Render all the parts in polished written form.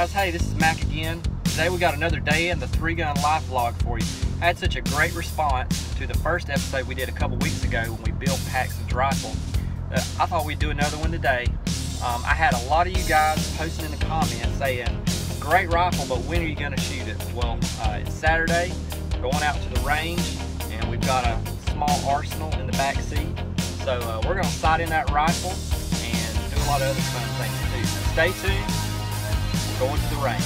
guys, hey, this is Mac again. Today we got another day in the 3-gun life vlog for you. I had such a great response to the first episode we did a couple weeks ago when we built Paxton's rifle. I thought we'd do another one today. I had a lot of you guys posting in the comments saying, great rifle, but when are you going to shoot it? Well, it's Saturday, going out to the range, and we've got a small arsenal in the back seat. So we're going to sight in that rifle and do a lot of other fun things too. So stay tuned, we're going to the range.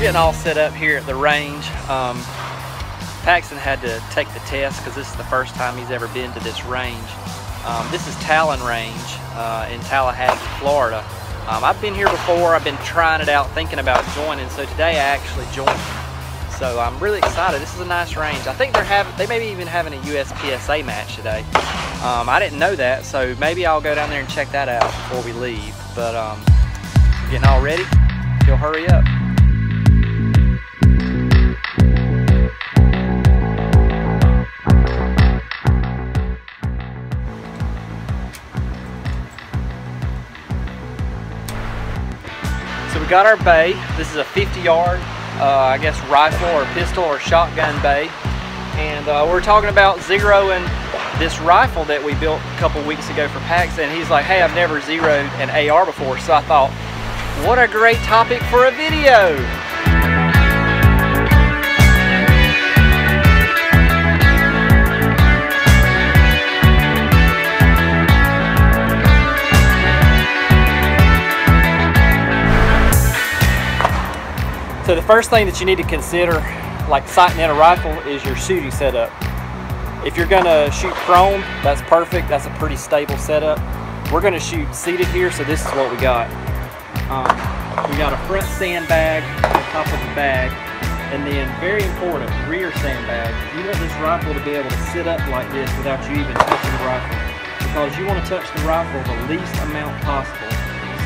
Getting all set up here at the range. Paxton had to take the test because this is the first time he's ever been to this range. This is Talon Range in Tallahassee, Florida. I've been here before. I've been trying it out, thinking about joining. So today I actually joined. So I'm really excited. This is a nice range. I think they may be even having a USPSA match today. I didn't know that, so maybe I'll go down there and check that out before we leave. But getting all ready. If you'll hurry up. So we got our bay. This is a 50-yard, I guess, rifle or pistol or shotgun bay. And we're talking about zeroing this rifle that we built a couple weeks ago for Paxton. He's like, hey, I've never zeroed an AR before. So I thought, what a great topic for a video. So the first thing that you need to consider, like sighting in a rifle, is your shooting setup. If you're gonna shoot prone, that's perfect. That's a pretty stable setup. We're gonna shoot seated here, so this is what we got. We got a front sandbag on top of the bag, and then very important, rear sandbag. You want this rifle to be able to sit up like this without you even touching the rifle, because you want to touch the rifle the least amount possible.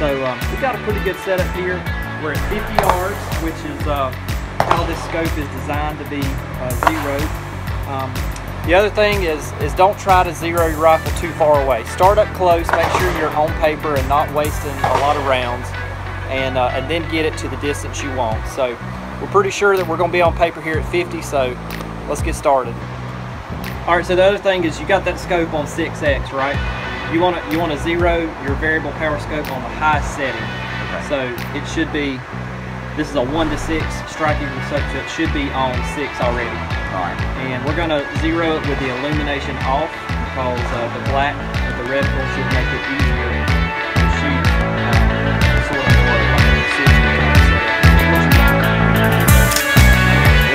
So we got a pretty good setup here. We're at 50 yards, which is how this scope is designed to be zeroed. The other thing is don't try to zero your rifle too far away. Start up close, make sure you're on paper and not wasting a lot of rounds, and then get it to the distance you want. So we're pretty sure that we're going to be on paper here at 50, so let's get started. All right, so the other thing is you got that scope on 6X, right? You want to zero your variable power scope on the highest setting. So it should be, this is a 1 to 6 striking, so it should be on 6 already. Alright. And we're going to zero it with the illumination off, because the black of the reticle should make it easier to shoot sort of more like a precision kind of setup.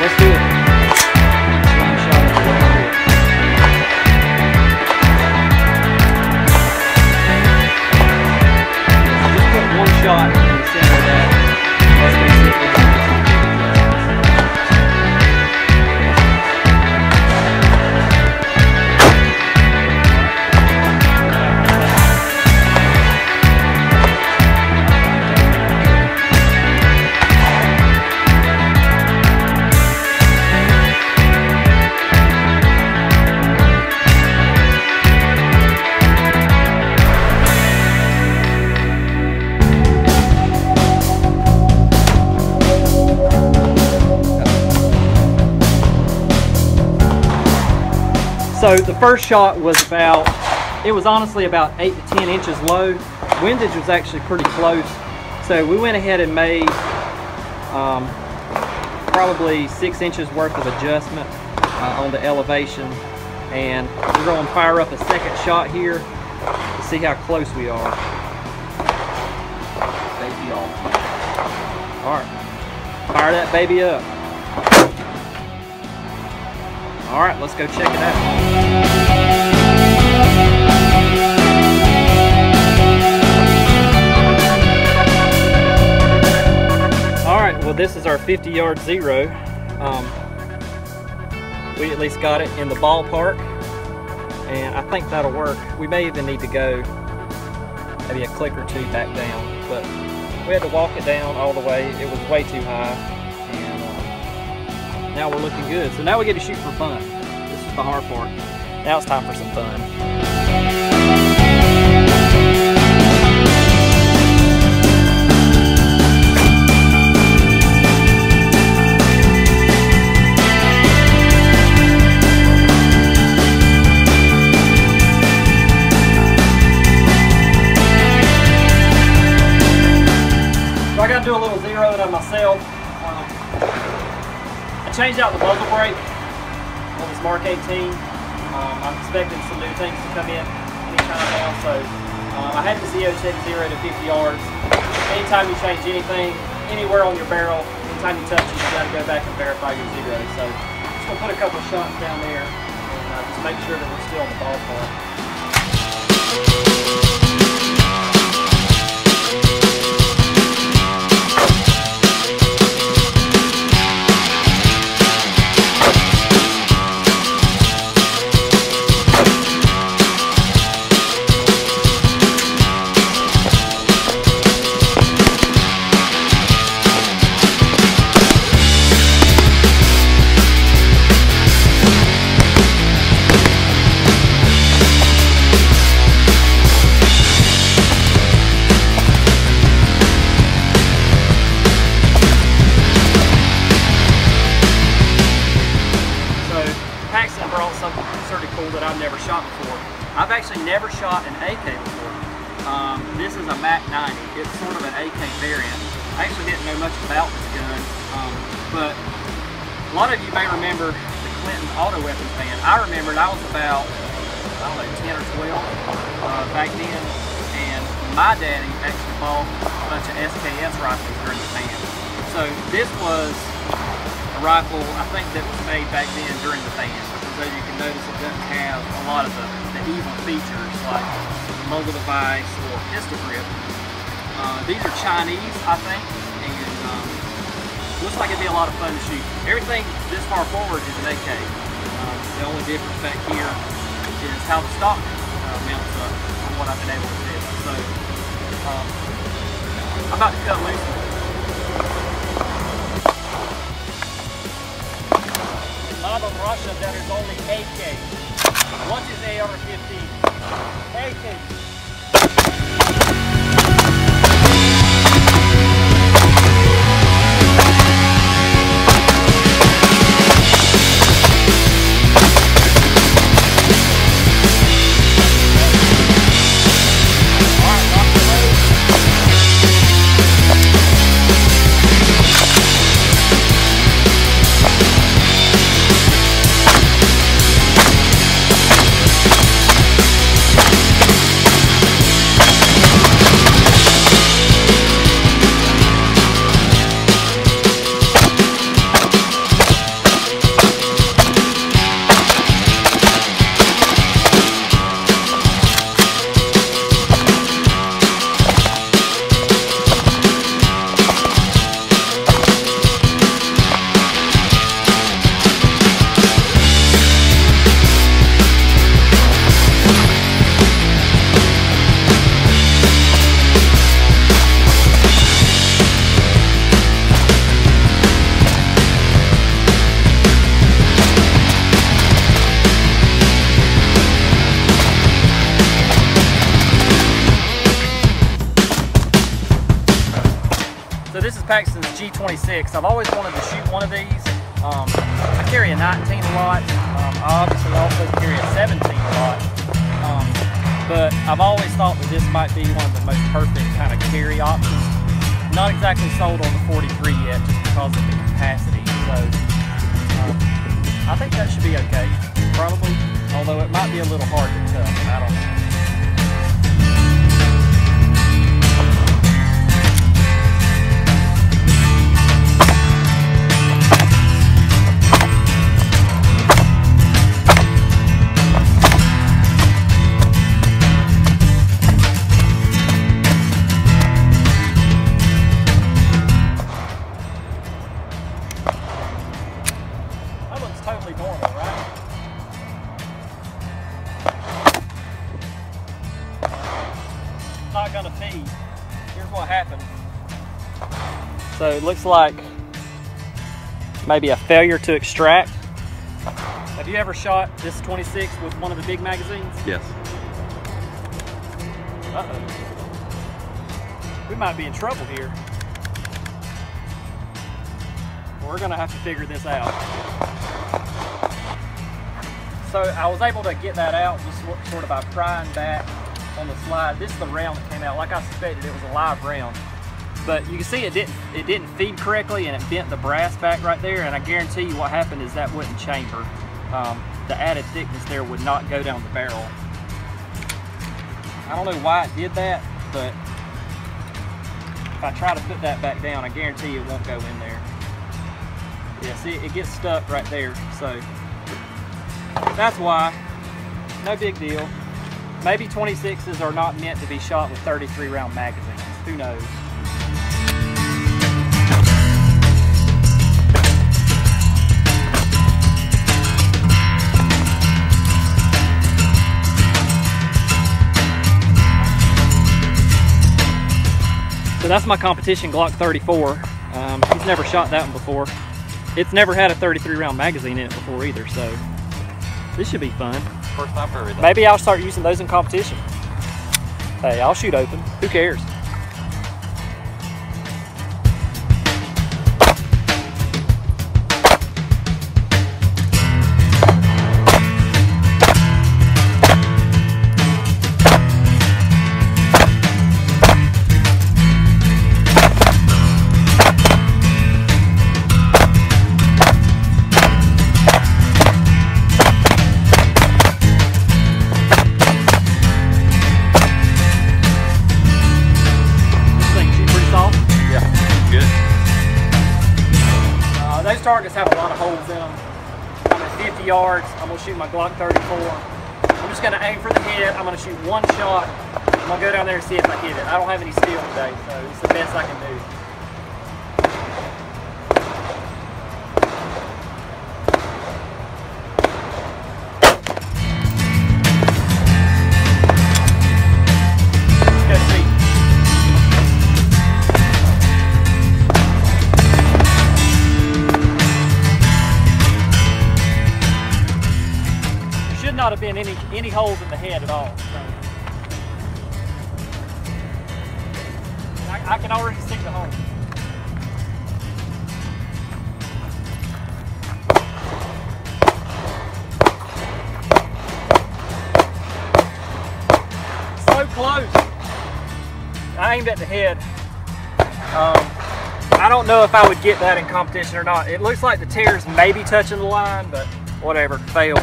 Let's do it. Slingshot it way over it. Just put one shot in the center of that. Let's go see what we So the first shot was honestly about 8 to 10 inches low. Windage was actually pretty close. So we went ahead and made probably 6 inches worth of adjustment on the elevation. And we're going to fire up a second shot here to see how close we are. Baby on. All right, fire that baby up. All right, let's go check it out. All right, well, this is our 50-yard zero. We at least got it in the ballpark, and I think that'll work. We may even need to go maybe a click or two back down, but we had to walk it down all the way. It was way too high, and now we're looking good. So now we get to shoot for fun. This is the hard part. Now it's time for some fun. I got to do a little zeroing of myself. I changed out the muzzle brake on this Mark 18. I'm expecting some new things to come in anytime now, so I had the ZO check 0 to 50 yards. Anytime you change anything, anywhere on your barrel, anytime you touch it, you got to go back and verify your zero. So just gonna put a couple of shots down there and just make sure that we're still in the ballpark. Paxton brought something pretty cool that I've never shot before. I've actually never shot an AK before. This is a Mac 90. It's sort of an AK variant. I actually didn't know much about this gun, but a lot of you may remember the Clinton auto weapons ban. I remembered I was about, I don't know, 10 or 12 back then, and my daddy actually bought a bunch of SKS rifles during the ban. So this was rifle, I think, that was made back then during the ban. So you can notice it doesn't have a lot of the evil features like muzzle device or pistol grip. These are Chinese, I think, and looks like it'd be a lot of fun to shoot. Everything this far forward is an AK. The only difference back here is how the stock mounts up from what I've been able to do. So I'm about to cut loose. Modern Russia, there is only AK. What is AR-15? AK. So this is Paxton's G26. I've always wanted to shoot one of these. I carry a 19 a lot. I obviously also carry a 17 a lot. But I've always thought that this might be one of the most perfect kind of carry options. Not exactly sold on the 43 yet, just because of the capacity. So I think that should be okay, probably. Although it might be a little hard to tell. I don't know. it's not gonna feed. Here's what happened. So it looks like maybe a failure to extract. Have you ever shot this 26 with one of the big magazines? Yes. Uh-oh. We might be in trouble here. We're gonna have to figure this out. So I was able to get that out just sort of by prying back on the slide. This is the round that came out. Like I suspected, it was a live round. But you can see it didn't feed correctly, and it bent the brass back right there, and I guarantee you what happened is that wouldn't chamber. The added thickness there would not go down the barrel. I don't know why it did that, but if I try to put that back down, I guarantee you it won't go in there. Yeah, see, it gets stuck right there, so that's why. No big deal. Maybe 26s are not meant to be shot with 33 round magazines. Who knows? So that's my competition Glock 34. He's never shot that one before. It's never had a 33 round magazine in it before either, so this should be fun. First time for everything. Maybe I'll start using those in competition. Hey, I'll shoot open. Who cares? Those targets have a lot of holes in them. I'm at 50 yards. I'm going to shoot my Glock 34. I'm just going to aim for the head. I'm going to shoot one shot. I'm going to go down there and see if I hit it. I don't have any steel today, so it's the best I can do. Not have been any holes in the head at all. So I can already see the hole. So close. I aimed at the head. I don't know if I would get that in competition or not. It looks like the tears may be touching the line, but whatever, failed.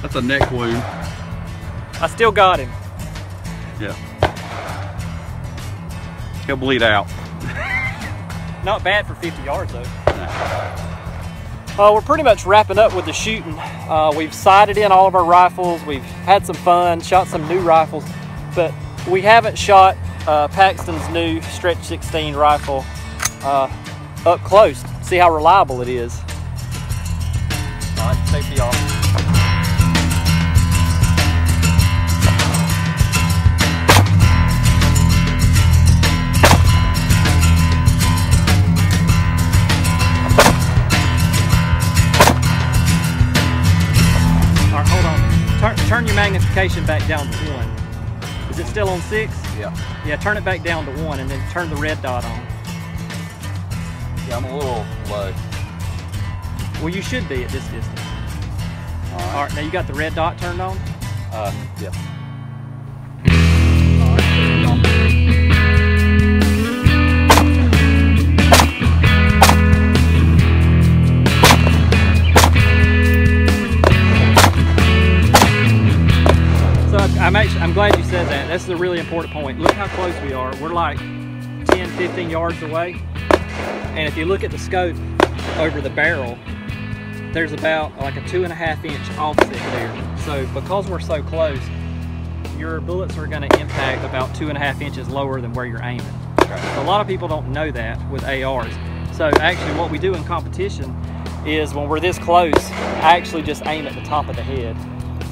That's a neck wound. I still got him. Yeah. He'll bleed out. Not bad for 50 yards though. We're pretty much wrapping up with the shooting. We've sighted in all of our rifles. We've had some fun, shot some new rifles, but we haven't shot Paxton's new Stretch 16 rifle up close. See how reliable it is. All right, safety off. Turn your magnification back down to 1. Is it still on 6? Yeah. Yeah, turn it back down to 1 and then turn the red dot on. Yeah, I'm a little low. Well, you should be at this distance. All right, now you got the red dot turned on? Yeah. All right, turn it on. I'm glad you said that. That's a really important point. Look how close we are. We're like 10, 15 yards away. And if you look at the scope over the barrel, there's about like a 2.5 inch offset there. So because we're so close, your bullets are going to impact about 2.5 inches lower than where you're aiming. So a lot of people don't know that with ARs. So actually what we do in competition is when we're this close, I actually just aim at the top of the head.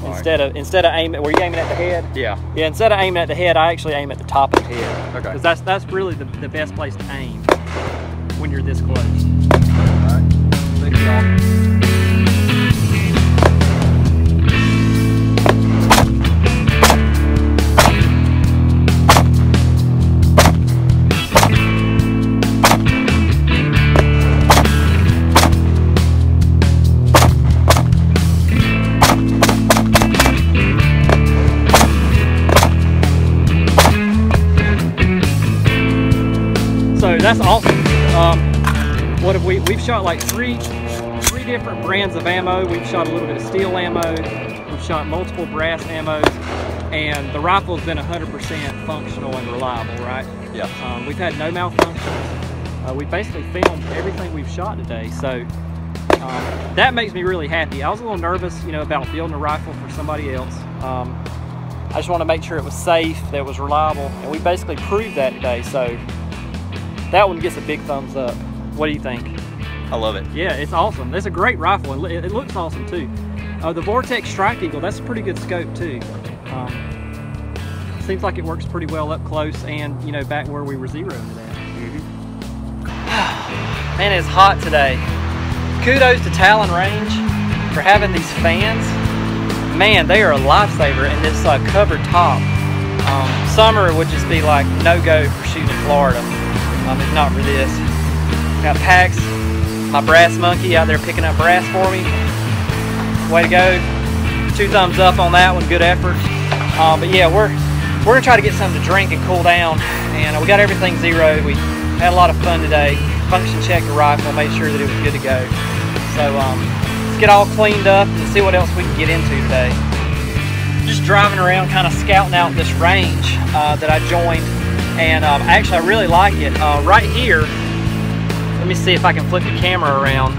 Instead of aiming, were you aiming at the head? Yeah. Yeah, instead of aiming at the head, I actually aim at the top of the head. Okay. Because that's really the best place to aim when you're this close. Alright. Thank y'all. So that's awesome. What have we've shot like three different brands of ammo. We've shot a little bit of steel ammo. We've shot multiple brass ammos, and the rifle's been 100% functional and reliable, right? Yeah. We've had no malfunctions. We basically filmed everything we've shot today, so that makes me really happy. I was a little nervous, you know, about building a rifle for somebody else. I just want to make sure it was safe, that it was reliable, and we basically proved that today. So that one gets a big thumbs up. What do you think? I love it. Yeah, it's awesome. It's a great rifle, and it looks awesome too. The Vortex Strike Eagle, that's a pretty good scope too. Seems like it works pretty well up close and, you know, back where we were zeroing it at. Man, it's hot today. Kudos to Talon Range for having these fans. Man, they are a lifesaver in this covered top. Summer would just be like no-go for shooting in Florida, if not for this. Got Pax, my brass monkey, out there picking up brass for me. Way to go. 2 thumbs up on that one, good effort. But yeah, we're gonna try to get something to drink and cool down, and we got everything zeroed. We had a lot of fun today. Function checked the rifle, made sure that it was good to go. So let's get all cleaned up and see what else we can get into today. Just driving around, kind of scouting out this range that I joined, and actually I really like it. Right here, let me see if I can flip the camera around.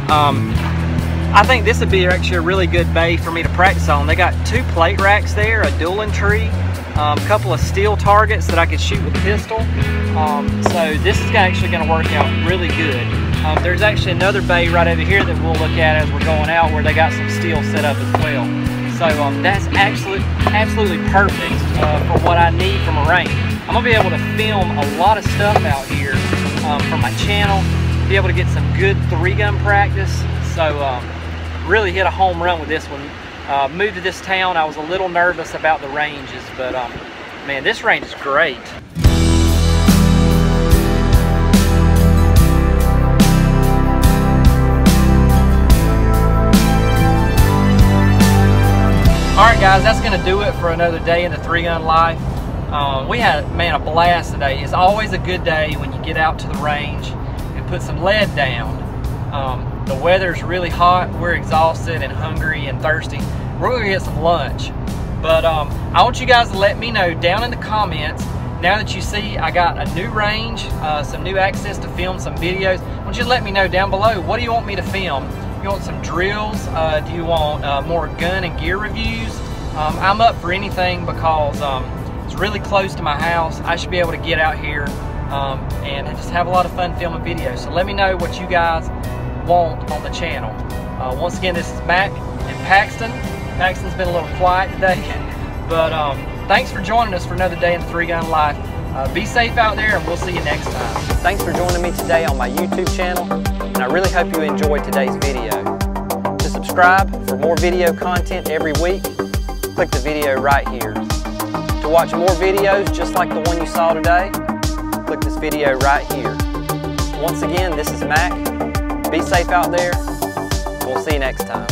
I think this would be actually a really good bay for me to practice on. They got 2 plate racks there, a dueling tree, a couple of steel targets that I could shoot with a pistol. So this is actually going to work out really good. There's actually another bay right over here that we'll look at as we're going out, where they got some steel set up as well. So that's absolutely perfect for what I need from a range. I'm going to be able to film a lot of stuff out here for my channel, be able to get some good 3-gun practice. So really hit a home run with this one. Moved to this town, I was a little nervous about the ranges, but man, this range is great. Alright guys, that's going to do it for another day in the 3-gun life. We had, man, a blast today. It's always a good day when you get out to the range and put some lead down. The weather's really hot, we're exhausted and hungry and thirsty. We're going to get some lunch. But I want you guys to let me know down in the comments, now that you see I got a new range, some new access to film some videos, I want you to let me know down below, what do you want me to film? You want some drills? Do you want more gun and gear reviews? I'm up for anything because it's really close to my house. I should be able to get out here and just have a lot of fun filming videos. So let me know what you guys want on the channel. Once again, this is Mac and Paxton. Paxton's been a little quiet today, but thanks for joining us for another day in the 3-gun life. Be safe out there, and we'll see you next time. Thanks for joining me today on my YouTube channel, and I really hope you enjoyed today's video. To subscribe for more video content every week, click the video right here. To watch more videos just like the one you saw today, click this video right here. Once again, this is Mac. Be safe out there. We'll see you next time.